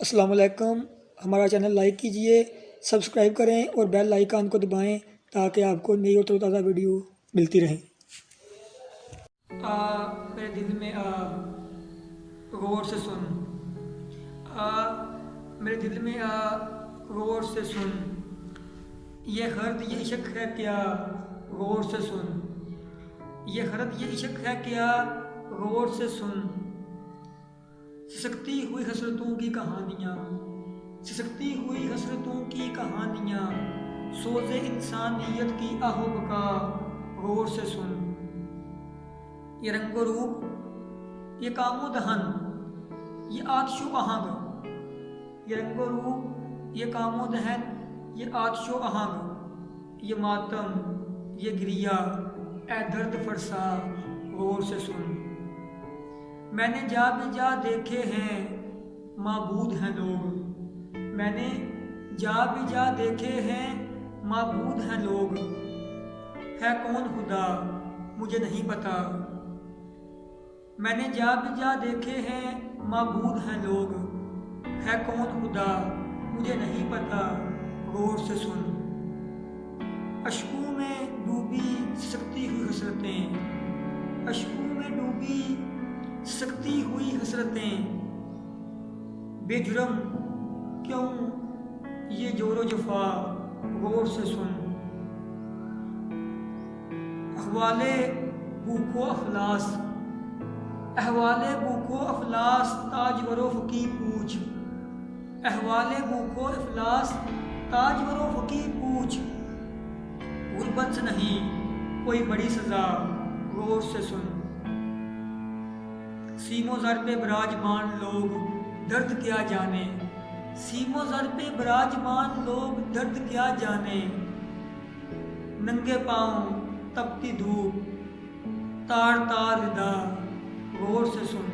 السلام علیکم۔ ہمارا چینل لائک کیجئے، سبسکرائب کریں اور بیل آئیکن کو دبائیں تاکہ آپ کو نئی اور تازہ ویڈیو ملتی رہیں۔ میرے دل میں غور سے سن، میرے دل میں غور سے سن، یہ خرد یہ عشق ہے کیا غور سے سن، یہ خرد یہ عشق ہے کیا غور سے سن، سسکتی ہوئی حسرتوں کی کہانیاں، سسکتی ہوئی حسرتوں کی کہانیاں، سوز انسانیت کی آہ و بکا غور سے سن، یہ رنگ و روپ، یہ کام و دہن، یہ آتش و آہنگ، یہ رنگ و روپ، یہ کام و دہن، یہ آتش و آہنگ، یہ ماتم، یہ گریہ، اے درد فرسا غور سے سن، میں نے جا بجا دیکھے ہیں معبود ہیں لوگ، میں نے جا بجا دیکھے ہیں معبود ہیں لوگ، ہے کون خدا مجھے نہیں پتا، میں نے جا بجا دیکھے ہیں معبود ہیں لوگ، ہے کون خدا مجھے نہیں پتا غور سے سن، اشکوں میں ڈوبی سکتی ہوئی حسرتیں، اشکوں میں ڈوبی سکتی ہوئی حسرتیں، بے جرم کیوں یہ جور و جفا غور سے سن، احوال بھوک و افلاس، احوال بھوک و افلاس تاجور و فقیر پوچھ، احوال بھوک و افلاس تاجور و فقیر پوچھ، غربت سے نہیں کوئی بڑی سزا غور سے سن، سیم و زر پہ براجمان لوگ درد کیا جانے، سیم و زر پہ براجمان لوگ درد کیا جانے، ننگے پاؤں تپتی دھوپ تار تار ردا غور سے سن،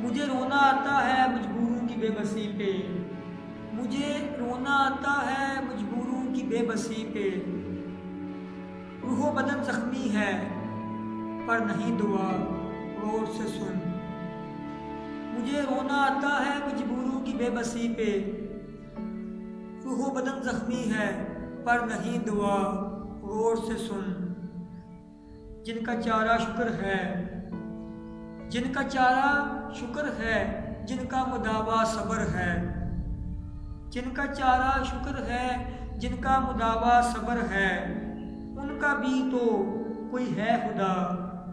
مجھے رونا آتا ہے مجبوروں کی بے بسی پہ، مجھے رونا آتا ہے مجبوروں کی بے بسی پہ، روح و بدن زخمی ہے پر نہیں دعا غور سے سن، مجھے رونا آتا ہے مجبوروں کی بے بسی پہ، روح و بدن زخمی ہے پر نہیں دعا غور سے سن، جن کا چارہ شکر ہے، جن کا چارہ شکر ہے، جن کا مداوا صبر ہے، جن کا چارہ شکر ہے، جن کا مداوا صبر ہے، ان کا بھی تو کوئی ہے خدا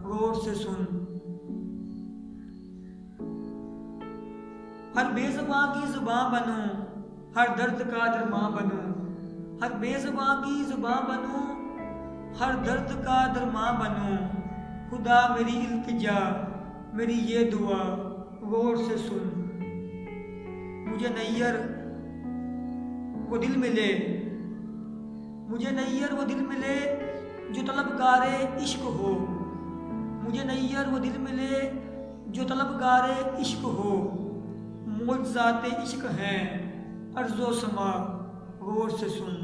غور سے سن، ہر بے زباں کی زباں بنوں، ہر درد کا درماں بنوں، ہر بے زباں کی زباں بنوں، ہر درد کا درماں بنوں، خدا میری التجا میری یہ دعا غور سے سن، مجھے نیر وہ دل ملے، مجھے نیر وہ دل ملے جو طلبگار عشق ہو، مجھے نیر وہ دل ملے جو طلبگار عشق ہو، معجزات عشق ہیں ارض و سما غور سے سن۔